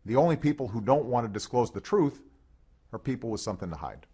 The only people who don't want to disclose the truth are people with something to hide.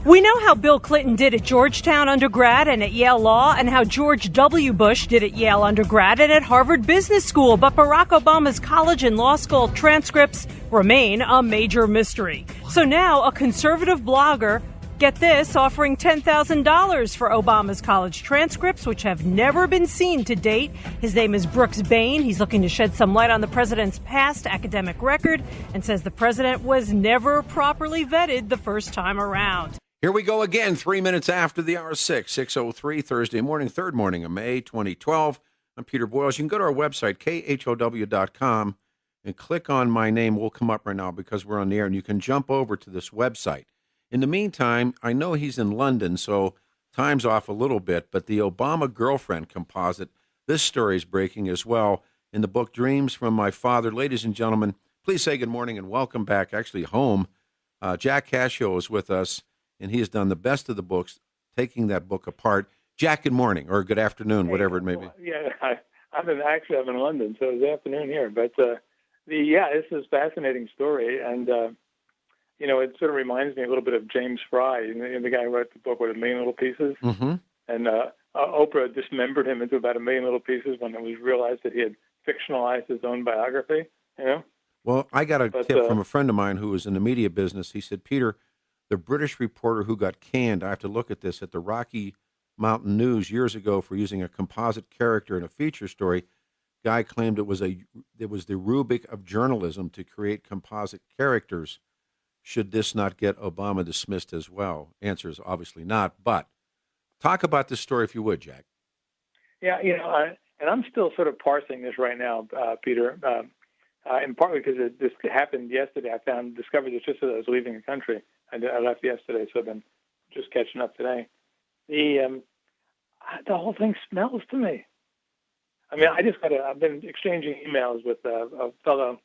We know how Bill Clinton did at Georgetown undergrad and at Yale Law, and how George W. Bush did at Yale undergrad and at Harvard Business School. But Barack Obama's college and law school transcripts remain a major mystery. So now a conservative blogger, get this, offering $10,000 for Obama's college transcripts, which have never been seen to date. His name is Brooks Bain. He's looking to shed some light on the president's past academic record and says the president was never properly vetted the first time around. Here we go again, 3 minutes after the hour 6:03, Thursday morning, third morning of May 2012. I'm Peter Boyles. You can go to our website, KHOW.com, and click on my name. We'll come up right now because we're on the air, and you can jump over to this website. In the meantime, I know he's in London, so time's off a little bit, but the Obama girlfriend composite, this story is breaking as well in the book Dreams from My Father. Ladies and gentlemen, please say good morning and welcome back, actually home. Jack Cashill is with us, and he has done the best of the books, taking that book apart. Jack, good morning, or good afternoon, whatever it may be. Yeah, I'm in London, so it's afternoon here. But this is a fascinating story, and it sort of reminds me a little bit of James Fry, the guy who wrote the book with A Million Little Pieces. Mm-hmm. And Oprah dismembered him into about 1 million little pieces when it was realized that he had fictionalized his own biography. Well, I got a tip from a friend of mine who was in the media business. He said, Peter, the British reporter who got canned, I have to look at this, at the Rocky Mountain News years ago for using a composite character in a feature story, guy claimed it was the rubric of journalism to create composite characters. Should this not get Obama dismissed as well? Answer is obviously not, but talk about this story if you would, Jack. Yeah, and I'm still sort of parsing this right now, Peter, in part because this happened yesterday. I discovered this just as I was leaving the country. I left yesterday, so I've been just catching up today. The whole thing smells to me. I mean, I've been exchanging emails with a fellow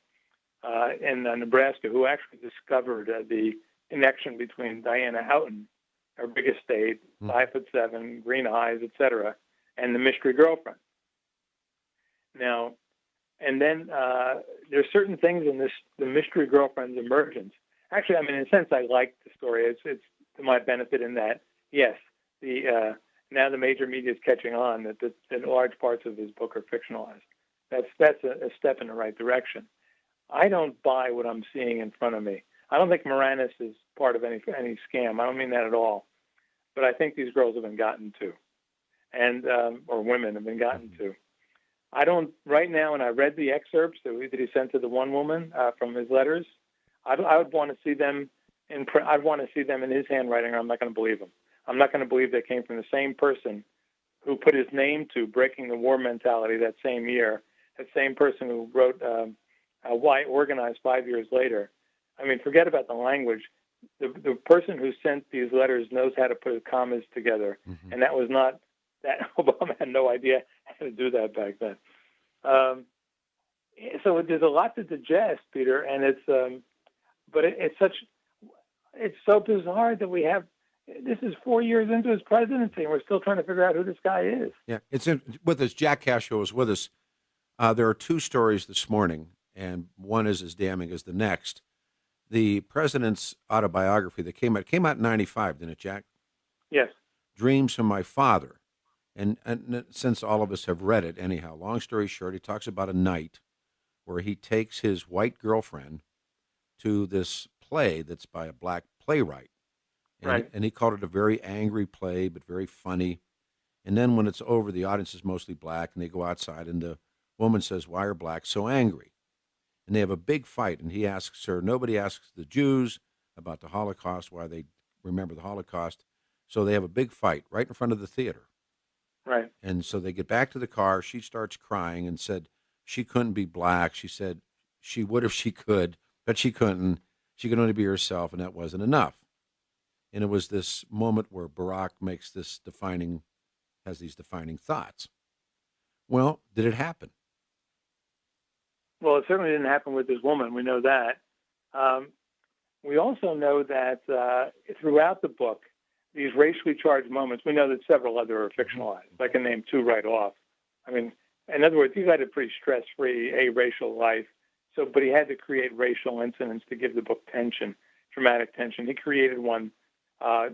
in Nebraska who actually discovered the connection between Diana Houghton, her big estate, 5'7", green eyes, etc., and the mystery girlfriend. Now, and then there's certain things in the mystery girlfriend's emergence. Actually, I mean, in a sense, I like the story. It's to my benefit in that, yes, now the major media is catching on that large parts of his book are fictionalized. That's a step in the right direction. I don't buy what I'm seeing in front of me. I don't think Moranis is part of any scam. I don't mean that at all. But I think these girls have been gotten to, and or women have been gotten to. I don't right now, and I read the excerpts that he sent to the one woman from his letters. I would want to see them I'd want to see them in his handwriting, or I'm not going to believe them. I'm not going to believe they came from the same person who put his name to Breaking the War Mentality that same year, that same person who wrote Why Organized 5 years later. I mean, forget about the language. The person who sent these letters knows how to put commas together, and that was not that. Obama had no idea how to do that back then. So there's a lot to digest, Peter, and it's so bizarre that we have. This is 4 years into his presidency, and we're still trying to figure out who this guy is. Yeah, it's with us. Jack Cashill is with us. There are two stories this morning, and one is as damning as the next. The president's autobiography that came out in 95, didn't it, Jack? Yes. Dreams from My Father. And since all of us have read it, anyhow, long story short, he talks about a night where he takes his white girlfriend to this play that's by a black playwright. Right. And he called it a very angry play, but very funny. And then when it's over, the audience is mostly black, and they go outside, and the woman says, "Why are blacks so angry?" And they have a big fight, and he asks her, nobody asks the Jews about the Holocaust, why they remember the Holocaust. So they have a big fight right in front of the theater. Right. And so they get back to the car. She starts crying and said she couldn't be black. She said she would if she could, but she couldn't. She could only be herself, and that wasn't enough. And it was this moment where Barack has these defining thoughts. Well, did it happen? Well, it certainly didn't happen with this woman. We know that. We also know that throughout the book, these racially charged moments, we know that several other are fictionalized. I can name two right off. I mean, in other words, he led a pretty stress-free, aracial life. So, but he had to create racial incidents to give the book tension, dramatic tension. He created one.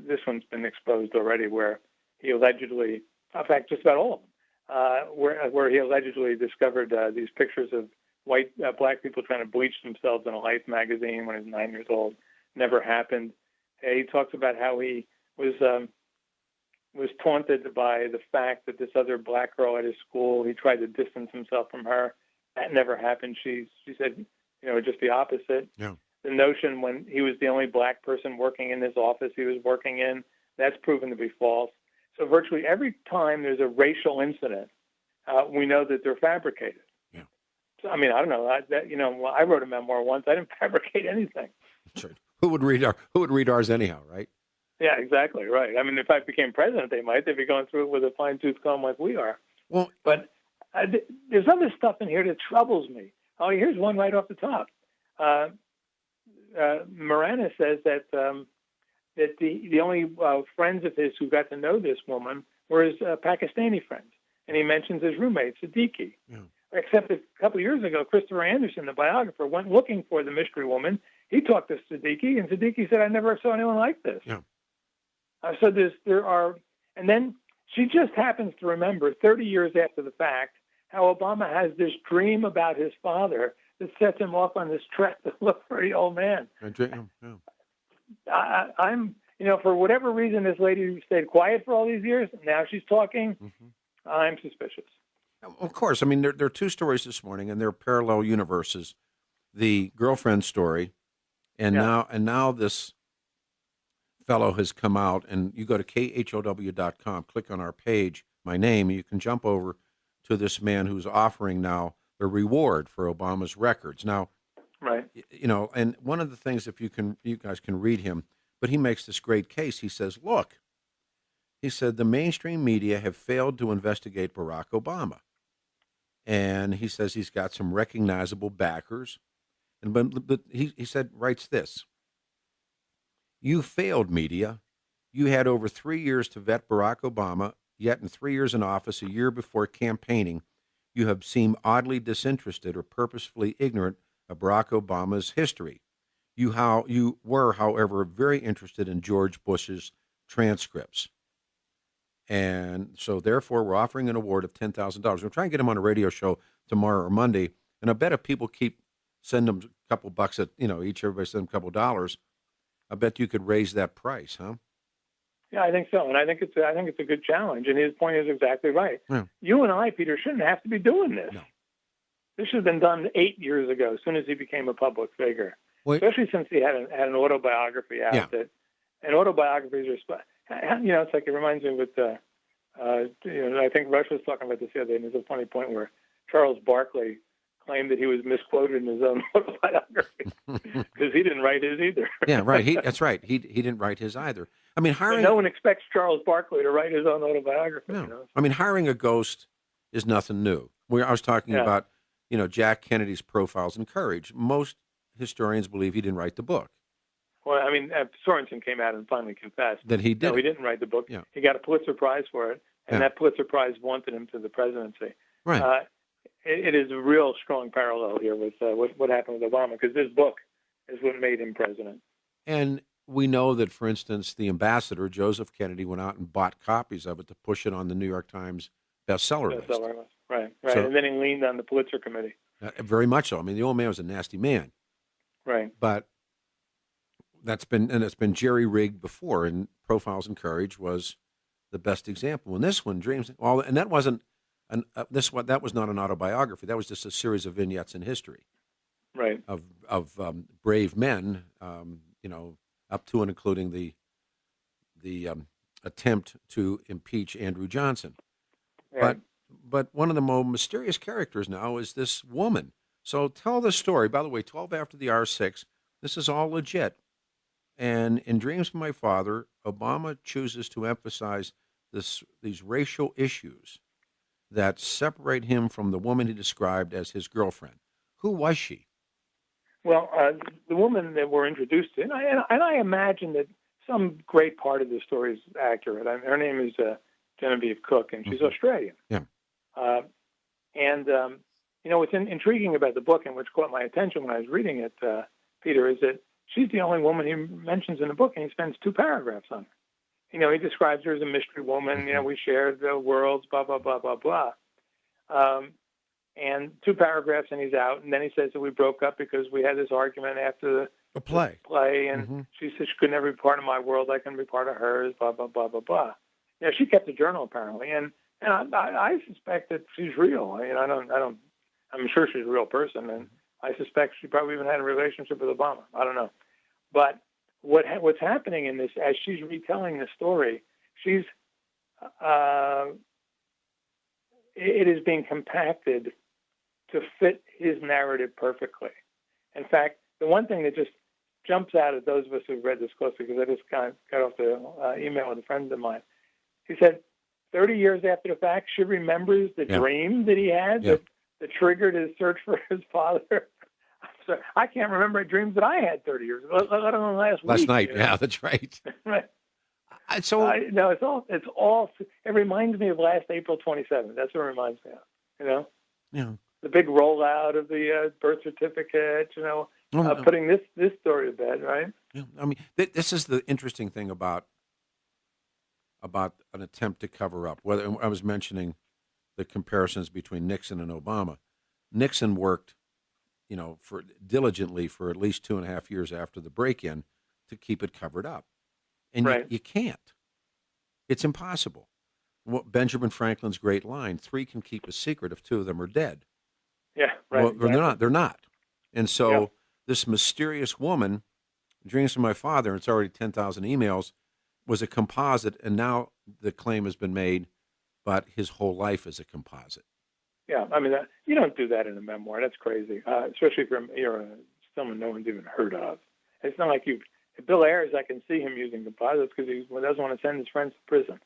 This one's been exposed already, where he allegedly, in fact, just about all of them, where he allegedly discovered these pictures of black people trying to bleach themselves in a Life magazine when he was 9 years old. Never happened. He talks about how he was taunted by the fact that this other black girl at his school, he tried to distance himself from her. That never happened. She said, just the opposite. Yeah. The notion when he was the only black person working in this office he was working in, that's proven to be false. So virtually every time there's a racial incident, we know that they're fabricated. Yeah. So, I mean, I don't know. I wrote a memoir once. I didn't fabricate anything. Sure. Who would read ours anyhow, right? Yeah, exactly, right. I mean, if I became president, they might. They'd be going through it with a fine-tooth comb like we are. Well, but there's other stuff in here that troubles me. Oh, here's one right off the top. Morana says that the only friends of his who got to know this woman were his Pakistani friends, and he mentions his roommate Siddiqui. Yeah. Except a couple of years ago, Christopher Anderson, the biographer, went looking for the mystery woman. He talked to Siddiqui, and Siddiqui said, "I never saw anyone like this." Yeah. So there are, and then she just happens to remember 30 years after the fact how Obama has this dream about his father that sets him off on this trek to look for the old man. I'm, for whatever reason, this lady stayed quiet for all these years. Now she's talking. Mm-hmm. I'm suspicious. Of course. I mean, there are two stories this morning, and they're parallel universes. The girlfriend story, and now this fellow has come out, and you go to KHOW.com, click on our page, my name, and you can jump over to this man who's offering now the reward for Obama's records. Now, right, and one of the things, if you guys can read him, but he makes this great case. He says, look, he said, the mainstream media have failed to investigate Barack Obama. And he says he's got some recognizable backers. But he said, writes this: you failed, media. You had over 3 years to vet Barack Obama, yet in 3 years in office, a year before campaigning, you have seemed oddly disinterested or purposefully ignorant of Barack Obama's history. You were, however, very interested in George Bush's transcripts. And so, therefore, we're offering an award of $10,000. We're trying to get him on a radio show tomorrow or Monday. And I bet if people keep sending him a couple bucks at, everybody send him a couple dollars, I bet you could raise that price, huh? Yeah, I think so, and I think it's a good challenge. And his point is exactly right. Yeah. You and I, Peter, shouldn't have to be doing this. No. This should have been done 8 years ago, as soon as he became a public figure. Wait. Especially since he had an autobiography out. Yeah. And autobiographies are, it's like it reminds me with, I think Rush was talking about this the other day, and there's a funny point where Charles Barkley claimed that he was misquoted in his own autobiography because he didn't write his either. Yeah, right. That's right. He didn't write his either. I mean, hiring. No one expects Charles Barkley to write his own autobiography. No. I mean, hiring a ghost is nothing new. I was talking about, Jack Kennedy's Profiles in Courage. Most historians believe he didn't write the book. Well, I mean, Sorensen came out and finally confessed that he did. No, he didn't write the book. Yeah. He got a Pulitzer Prize for it, and that Pulitzer Prize wanted him to the presidency. Right. It is a real strong parallel here with what happened with Obama, because this book is what made him president. And we know that, for instance, the ambassador, Joseph Kennedy, went out and bought copies of it to push it on the New York Times bestseller list. Right. So, and then he leaned on the Pulitzer Committee. Very much so. I mean, the old man was a nasty man. Right. But it's been jerry-rigged before, and Profiles in Courage was the best example. And this one, Dreams, and that wasn't that was not an autobiography. That was just a series of vignettes in history, right? Of brave men, up to and including the attempt to impeach Andrew Johnson. Right. But one of the more mysterious characters now is this woman. So tell the story. By the way, 12 after the hour 6. This is all legit. And in Dreams of My Father, Obama chooses to emphasize these racial issues that separate him from the woman he described as his girlfriend. Who was she? Well, the woman that we're introduced to, and I imagine that some great part of the story is accurate. Her name is Genevieve Cook, and she's Australian. Yeah. And what's intriguing about the book, and which caught my attention when I was reading it, Peter, is that she's the only woman he mentions in the book, and he spends 2 paragraphs on her. He describes her as a mystery woman. We shared the worlds, blah, blah, blah, blah, blah. And 2 paragraphs, and he's out. And then he says that we broke up because we had this argument after the play. And she said she could never be part of my world. I couldn't be part of hers, blah, blah, blah, blah, blah. She kept a journal, apparently. And I suspect that she's real. I'm sure she's a real person. And I suspect she probably even had a relationship with Obama. I don't know. But what's happening in this, as she's retelling the story, it is being compacted to fit his narrative perfectly. In fact, the one thing that just jumps out at those of us who've read this closely, because I just got off the email with a friend of mine, he said 30 years after the fact, she remembers the dream that he had that triggered his search for his father. So I can't remember dreams that I had 30 years ago, let alone last week. Last night, yeah, that's right. Right. No, it's all. It reminds me of last April 27th. That's what it reminds me of. Yeah. The big rollout of the birth certificate. Putting this story to bed, right? Yeah. I mean, this is the interesting thing about an attempt to cover up. Whether I was mentioning the comparisons between Nixon and Obama. Nixon worked, diligently for at least 2.5 years after the break-in to keep it covered up. And you can't. It's impossible. Benjamin Franklin's great line, 3 can keep a secret if 2 of them are dead. Yeah, right. Well, exactly. They're not. And so this mysterious woman, dreams from my father, and it's already 10,000 emails, was a composite, and now the claim has been made, but his whole life is a composite. Yeah, I mean, you don't do that in a memoir. That's crazy, especially if you're someone no one's even heard of. It's not like Bill Ayers, I can see him using composites because he doesn't want to send his friends to prison.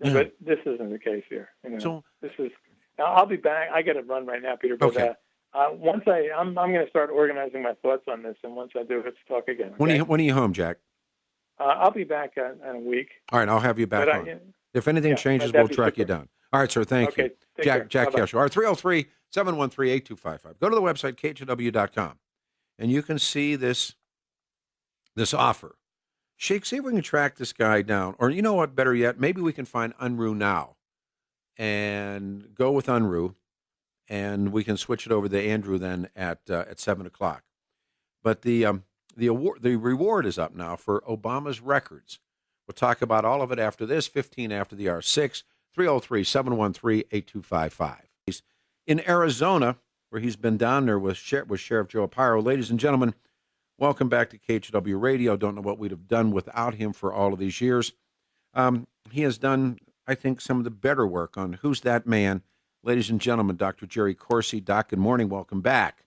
Yeah. But this isn't the case here. So this is. I'll be back. I got to run right now, Peter. But okay. Once I'm going to start organizing my thoughts on this, and once I do, let's talk again. Okay? When are you home, Jack? I'll be back in a week. All right, I'll have you back on. If anything changes, we'll track you down. All right, sir. Thank you. Jack Cashill. All right, 303-713-8255. Go to the website, KHOW.com, and you can see this offer. Sheikh, see if we can track this guy down. Or you know what, better yet, maybe we can find Unruh now and go with Unruh, and we can switch it over to Andrew then at 7 o'clock. But the reward is up now for Obama's records. We'll talk about all of it after this, 15 after the hour, 6, 303-713-8255. He's in Arizona, where he's been down there with Sheriff Joe Arpaio. Ladies and gentlemen, welcome back to KHW Radio. Don't know what we'd have done without him for all of these years. He has done, I think, some of the better work on Who's That Man. Ladies and gentlemen, Dr. Jerry Corsi. Doc, good morning. Welcome back.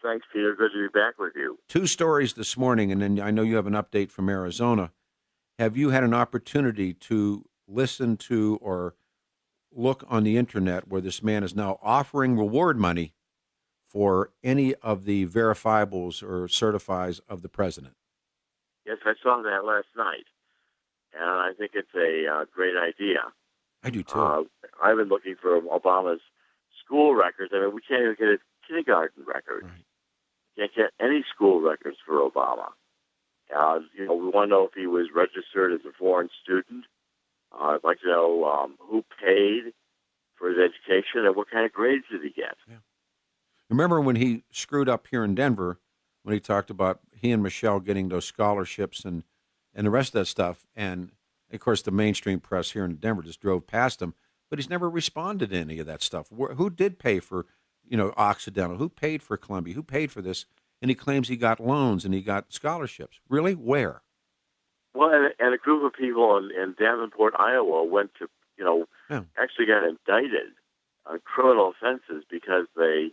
Thanks, Peter. Good to be back with you. 2 stories this morning, and then I know you have an update from Arizona. Have you had an opportunity to listen to or look on the internet where this man is now offering reward money for any of the verifiables or certifies of the president? Yes, I saw that last night, and I think it's a great idea. I do, too. I've been looking for Obama's school records. I mean, we can't even get his kindergarten records. Right. Can't get any school records for Obama. We want to know if he was registered as a foreign student. I'd like to know who paid for his education and what kind of grades did he get. Yeah. Remember when he screwed up here in Denver, when he talked about he and Michelle getting those scholarships and the rest of that stuff, and of course the mainstream press here in Denver just drove past him, but he's never responded to any of that stuff. Who did pay for, Occidental? Who paid for Columbia? Who paid for this? And he claims he got loans and he got scholarships. Really? Where? Well, and a group of people in Davenport, Iowa, went to, actually got indicted on criminal offenses because they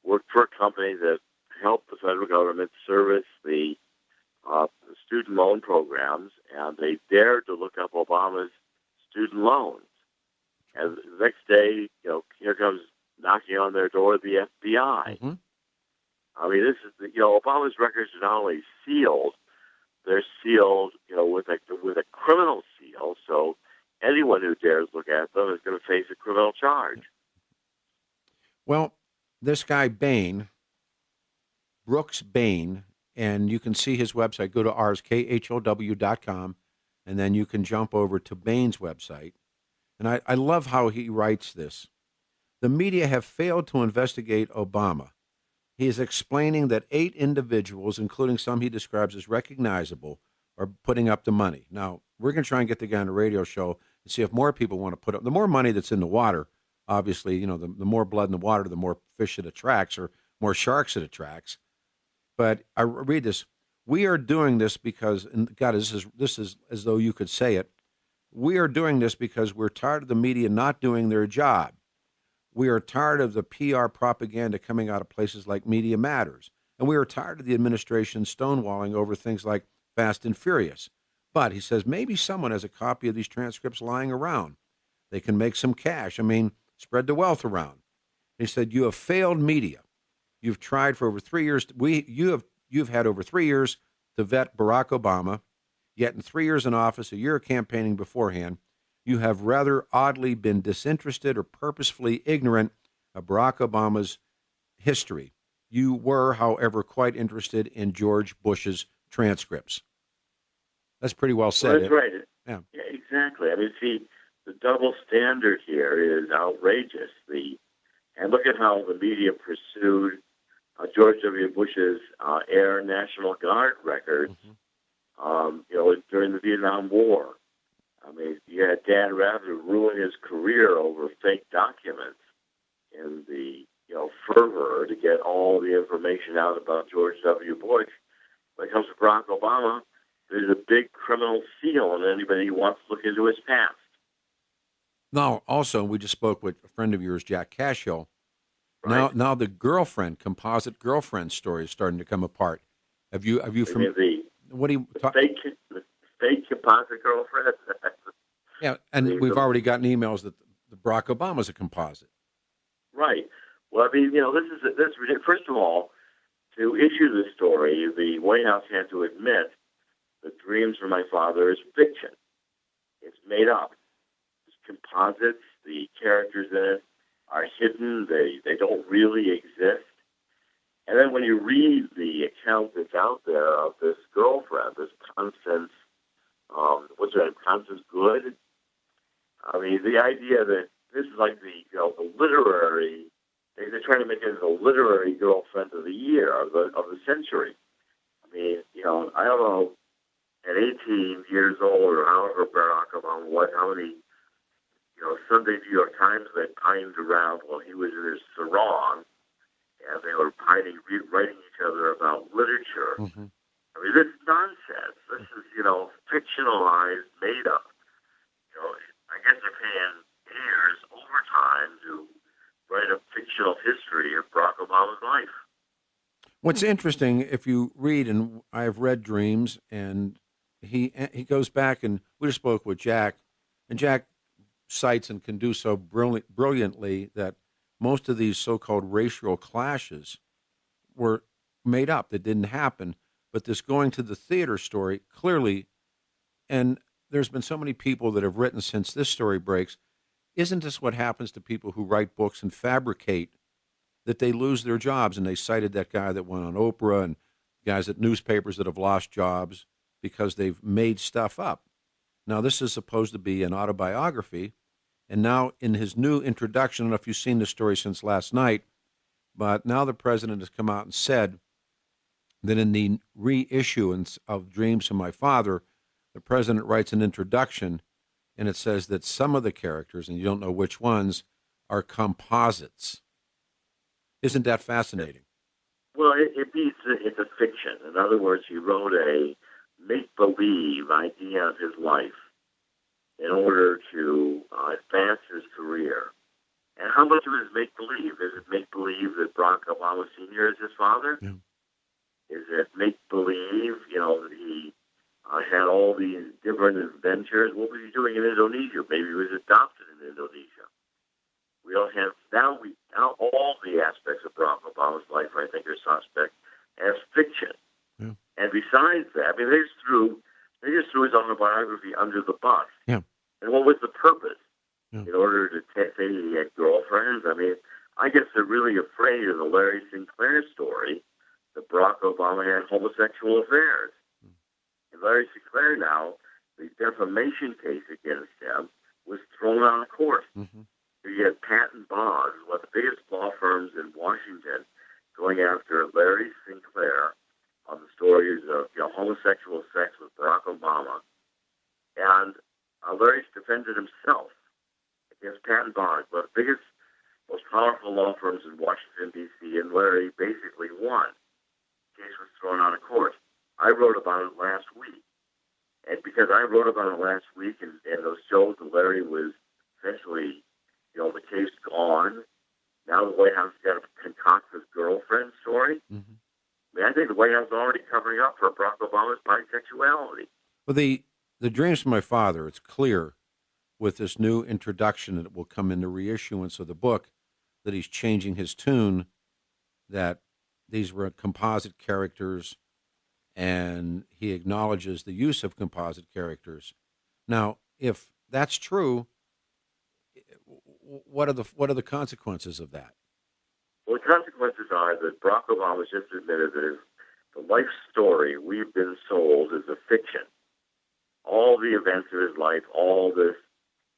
worked for a company that helped the federal government service the student loan programs, and they dared to look up Obama's student loans. And the next day, here comes knocking on their door the FBI. Mm-hmm. I mean, this is Obama's records are not only sealed; they're sealed, with a criminal seal. So anyone who dares look at them is going to face a criminal charge. Well, this guy Bain, Brooks Bain, and you can see his website. Go to ours, KHOW.com, and then you can jump over to Bain's website. And I love how he writes this. The media have failed to investigate Obama. He is explaining that 8 individuals, including some he describes as recognizable, are putting up the money. Now, we're going to try and get the guy on a radio show and see if more people want to put up. The more money that's in the water, obviously, the more blood in the water, the more fish it attracts, or more sharks it attracts. But I read this. We are doing this because, and God, this is as though you could say it. We are doing this because we're tired of the media not doing their job. We are tired of the PR propaganda coming out of places like Media Matters. And we are tired of the administration stonewalling over things like Fast and Furious. But he says maybe someone has a copy of these transcripts lying around. They can make some cash. Spread the wealth around. He said, you have failed media. You've tried for over 3 years. You've had over 3 years to vet Barack Obama. Yet in 3 years in office, a year of campaigning beforehand, you have rather oddly been disinterested or purposefully ignorant of Barack Obama's history. You were, however, quite interested in George Bush's transcripts. That's pretty well said. Well, that's right. Yeah, exactly. See, the double standard here is outrageous. And look at how the media pursued George W. Bush's Air National Guard records, during the Vietnam War. You had Dan Rather ruin his career over fake documents in the fervor to get all the information out about George W. Bush. When it comes to Barack Obama, there's a big criminal seal on anybody who wants to look into his past. Now, also, we just spoke with a friend of yours, Jack Cashill. Right. Now the composite girlfriend story is starting to come apart. Have you what do you talk? The fake composite girlfriend? Yeah, and we've already gotten emails that the Barack Obama's a composite. Right. Well, this is first of all, to issue this story, the White House had to admit that Dreams from My Father is fiction. It's made up. It's composites. The characters in it are hidden. They don't really exist. And then when you read the account that's out there of this girlfriend, this Constance, what's her name, Constance Good? The idea that this is like the literary, they're trying to make it the literary girlfriend of the year, of the century. I don't know, at 18 years old or however Barack Obama, how many, Sunday New York Times they pined around while he was in his sarong, and they were writing each other about literature. Mm-hmm. This is nonsense. This is, fictionalized, made up. I guess they're paying heirs overtime to write a fictional history of Barack Obama's life. What's interesting, if you read, and I've read Dreams, and he goes back, and we just spoke with Jack, and Jack cites and can do so brilliantly that most of these so-called racial clashes were made up. That didn't happen. But this going to the theater story, clearly, and there's been so many people that have written since this story breaks, isn't this what happens to people who write books and fabricate, that they lose their jobs? And they cited that guy that went on Oprah and guys at newspapers that have lost jobs because they've made stuff up. Now, this is supposed to be an autobiography. And now in his new introduction, I don't know if you've seen the story since last night, but now the president has come out and said that in the reissuance of Dreams from My Father, the president writes an introduction, and it says that some of the characters, and you don't know which ones, are composites. Isn't that fascinating? Well, it's a fiction. In other words, he wrote a make-believe idea of his life in order to advance his career. And how much of it is make-believe? Is it make-believe that Barack Obama Sr. is his father? Yeah. Is it make-believe, that he had all these different adventures? What was he doing in Indonesia? Maybe he was adopted in Indonesia. We don't have, now all the aspects of Barack Obama's life, I think, are suspect as fiction. Yeah. And besides that, they just threw his autobiography under the bus. Yeah. And what was the purpose? Yeah. In order to say he had girlfriends? I guess they're really afraid of the Larry Sinclair story that Barack Obama had homosexual affairs. And Larry Sinclair now, the defamation case against him was thrown out of court. Mm-hmm. You had Patton Boggs, one of the biggest law firms in Washington, going after Larry Sinclair on the stories of homosexual sex with Barack Obama. And Larry's defended himself against Patton Boggs, one of the biggest, most powerful law firms in Washington, D.C., and Larry basically won. The case was thrown out of court. I wrote about it last week. And because I wrote about it last week, and those shows that Larry was essentially, the case gone, now the White House has got to concoct his girlfriend story. Mm-hmm. I mean, I think the White House is already covering up for Barack Obama's bisexuality. Well, the Dreams of My Father, it's clear with this new introduction that will come in the reissuance of the book that he's changing his tune, that these were composite characters, and he acknowledges the use of composite characters. Now, if that's true, what are the consequences of that? Well, the consequences are that Barack Obama just admitted that the life story we've been sold is a fiction. All the events of his life, all this,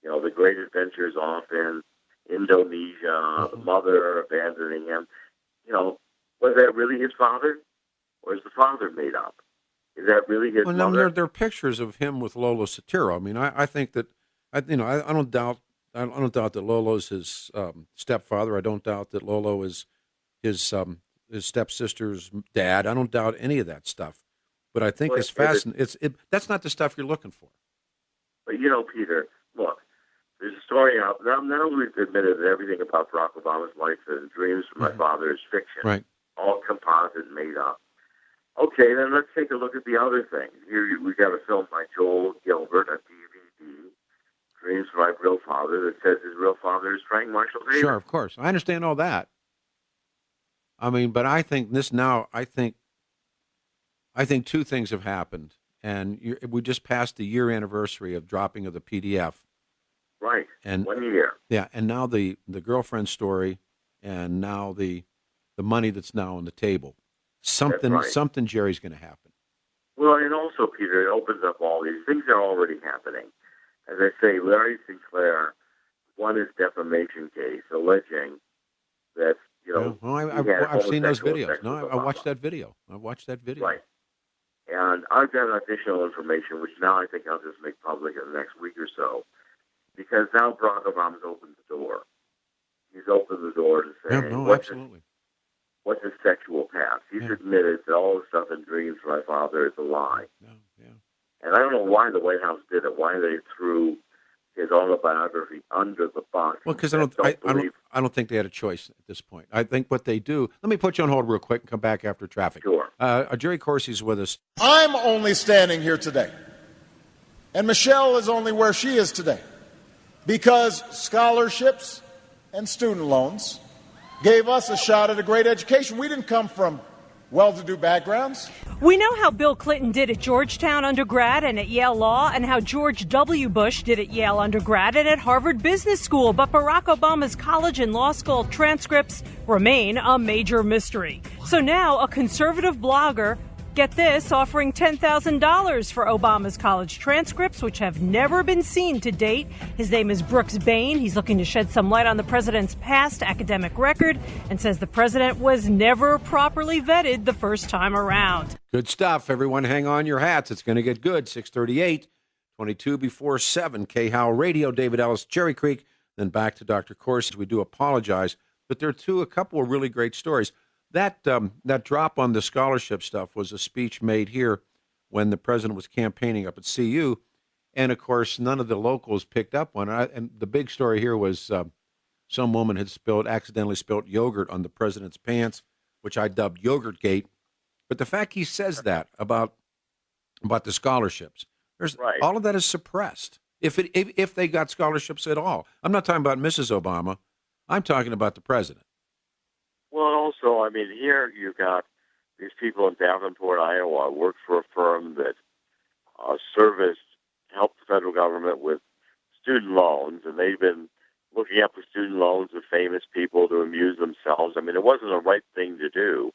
the great adventures off in Indonesia, the mother abandoning him, was that really his father? Or is the father made up? Is that really his mother? There are pictures of him with Lolo Satiro. I mean, I think that, I don't doubt that Lolo's his stepfather. I don't doubt that Lolo is his stepsister's dad. I don't doubt any of that stuff. But I think it's fascinating. That's not the stuff you're looking for. But Peter, look, there's a story out now. Now we've admitted that everything about Barack Obama's life and Dreams from My Father is fiction, right? All composite, made up. Okay, then let's take a look at the other things. Here we got a film by Joel Gilbert, a DVD, Dreams from My Real Father, that says his real father is Frank Marshall Davis. Sure, of course. I understand all that. I mean, but I think two things have happened, and we just passed the year anniversary of dropping of the PDF. Right, and 1 year. Yeah, and now the girlfriend story, and now the money that's now on the table. Something Jerry's going to happen. Well, and also, Peter, it opens up all these things that are already happening. As I say, Larry Sinclair won his defamation case, alleging that I've seen those videos. No, I watched that video. Right. And I've got additional information, which now I think I'll just make public in the next week or so, because now Barack Obama's opened the door. He's opened the door to say, absolutely. What's his sexual past? He's admitted that all the stuff in Dreams from My Father is a lie. And I don't know why the White House did it, why they threw his autobiography under the bus. Well, because I don't think they had a choice at this point. I think what they do. Let me put you on hold real quick and come back after traffic. Sure. Jerry Corsi's with us. I'm only standing here today, and Michelle is only where she is today, because scholarships and student loans gave us a shot at a great education. We didn't come from well-to-do backgrounds. We know how Bill Clinton did at Georgetown undergrad and at Yale Law, and how George W. Bush did at Yale undergrad and at Harvard Business School. But Barack Obama's college and law school transcripts remain a major mystery. So now a conservative blogger, get this, offering $10,000 for Obama's college transcripts, which have never been seen to date. His name is Brooks Bain. He's looking to shed some light on the president's past academic record and says the president was never properly vetted the first time around. Good stuff. Everyone hang on your hats. It's going to get good. 6:38, 22 before 7. K-How Radio, David Ellis, Cherry Creek. Then back to Dr. Corsi. We do apologize, but there are a couple of really great stories. That drop on the scholarship stuff was a speech made here when the president was campaigning up at CU, and of course none of the locals picked up on it. And the big story here was some woman had accidentally spilled yogurt on the president's pants, which I dubbed Yogurt Gate. But the fact he says that about the scholarships, all of that is suppressed. If they got scholarships at all, I'm not talking about Mrs. Obama. I'm talking about the president. Well, also, I mean, here you've got these people in Davenport, Iowa, worked for a firm that helped the federal government with student loans, and they've been looking up the student loans of famous people to amuse themselves. I mean, it wasn't the right thing to do.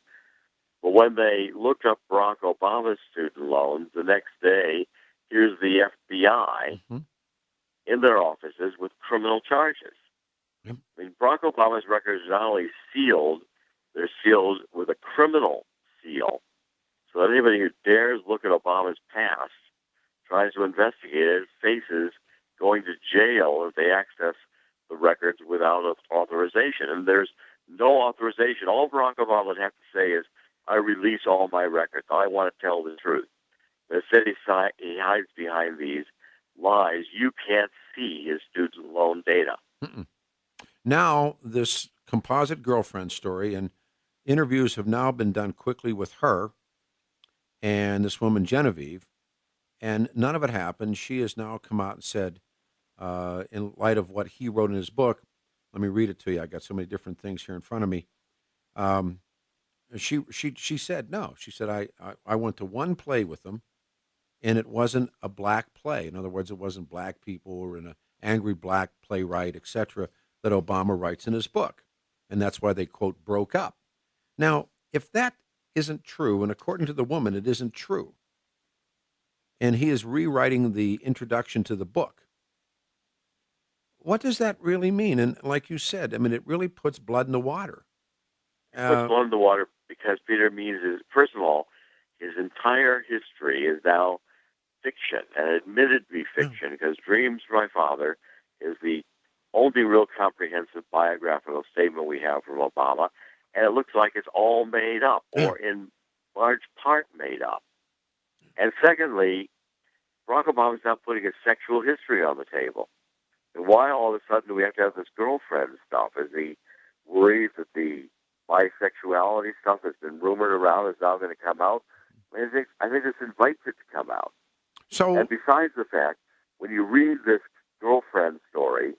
But when they looked up Barack Obama's student loans, the next day, here's the FBI in their offices with criminal charges. I mean, Barack Obama's records are not only sealed, they're sealed with a criminal seal. So that anybody who dares look at Obama's past, tries to investigate it, faces going to jail if they access the records without authorization. And there's no authorization. All Barack Obama would have to say is, I release all my records. I want to tell the truth. Instead, he hides behind these lies. You can't see his student loan data. Now, this composite girlfriend story, and interviews have now been done quickly with her and this woman, Genevieve, and none of it happened. She has now come out and said, in light of what he wrote in his book, let me read it to you. I got so many different things here in front of me. She said no. She said I went to one play with them, and it wasn't a black play. In other words, it wasn't black people or an angry black playwright, etc., that Obama writes in his book, and that's why they quote broke up. Now, if that isn't true, and according to the woman, it isn't true, and he is rewriting the introduction to the book, what does that really mean? And like you said, I mean, it really puts blood in the water. Puts blood in the water because Peter means is, first of all, his entire history is now fiction, and admitted to be fiction, because Dreams of My Father is the only real comprehensive biographical statement we have from Obama, and it looks like it's all made up, or in large part made up. And secondly, Barack Obama's now putting his sexual history on the table. And why all of a sudden do we have to have this girlfriend stuff? Is he worried that the bisexuality stuff that's been rumored around is now going to come out? I think this invites it to come out. So, and besides the fact, when you read this girlfriend story,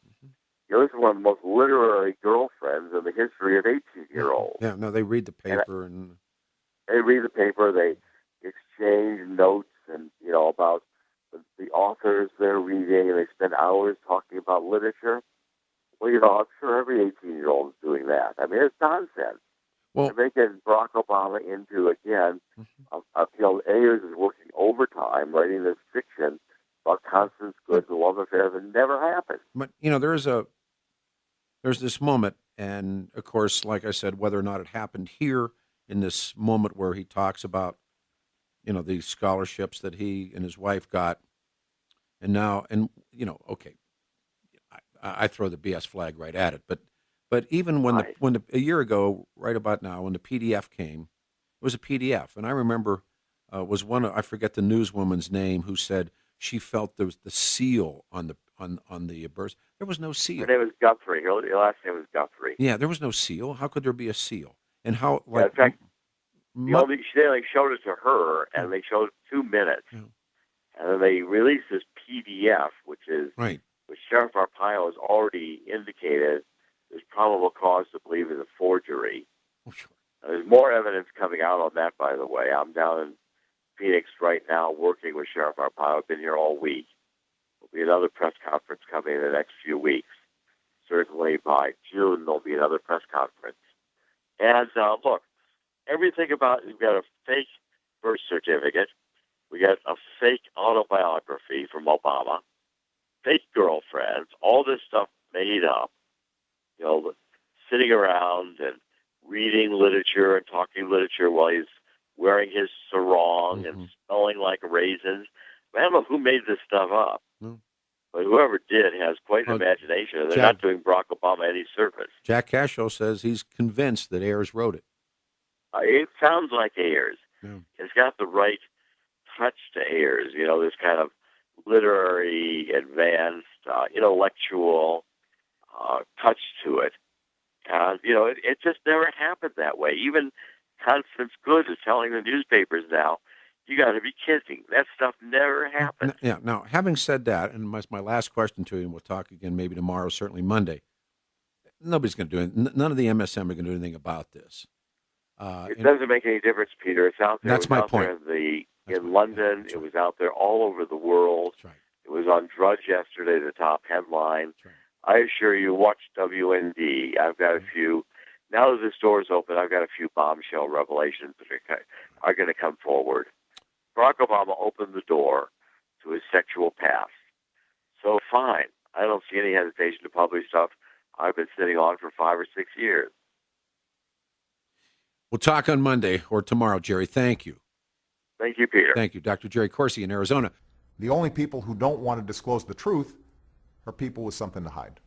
you know, this is one of the most literary girlfriends in the history of 18-year-olds. Yeah, no, they read the paper and they read the paper. They exchange notes and about the authors they're reading, and they spend hours talking about literature. Well, I'm sure every 18-year-old is doing that. I mean, it's nonsense. Well, they're making Barack Obama into, again, Ayers is working overtime writing this fiction about Constance Good's love affair that never happened. But, there's this moment, and, of course, like I said, whether or not it happened here in this moment where he talks about, the scholarships that he and his wife got, and now, okay, I throw the BS flag right at it, but even when a year ago, right about now, when the PDF came, it was a PDF, and I remember I forget the newswoman's name, who said she felt there was the seal on the burst. There was no seal. Her name was Guthrie. Her last name was Guthrie. Yeah, there was no seal. How could there be a seal? And how? In fact, they showed it to her, and they showed 2 minutes, and then they released this PDF, which Sheriff Arpaio has already indicated there's probable cause to believe is a forgery. Oh, sure. There's more evidence coming out on that, by the way. I'm down in Phoenix right now working with Sheriff Arpaio. I've been here all week. There'll be another press conference coming in the next few weeks. Certainly by June, there'll be another press conference. And look, everything about, we've got a fake birth certificate. We got a fake autobiography from Obama, fake girlfriends, all this stuff made up, sitting around and reading literature and talking literature while he's wearing his sarong and smelling like raisins. I don't know who made this stuff up, but whoever did has quite an imagination, and they're not doing Barack Obama any service. Jack Cashill says he's convinced that Ayers wrote it. It sounds like Ayers. Yeah. It's got the right touch to Ayers, this kind of literary, advanced, intellectual touch to it. And, it just never happened that way. Even Constance Good is telling the newspapers now, you got to be kidding. That stuff never happened. Yeah. Now, having said that, and my last question to you, and we'll talk again maybe tomorrow, certainly Monday, nobody's going to do it. None of the MSM are going to do anything about this. It doesn't make any difference, Peter. It's out there. That's my point. In London. It was out there all over the world. That's right. It was on Drudge yesterday, the top headline. I assure you, watch WND. I've got a few. Now that the store's open, I've got a few bombshell revelations that are going to come forward. Barack Obama opened the door to his sexual past. So fine. I don't see any hesitation to publish stuff I've been sitting on for 5 or 6 years. We'll talk on Monday or tomorrow, Jerry. Thank you. Thank you, Peter. Thank you. Dr. Jerry Corsi in Arizona. The only people who don't want to disclose the truth are people with something to hide.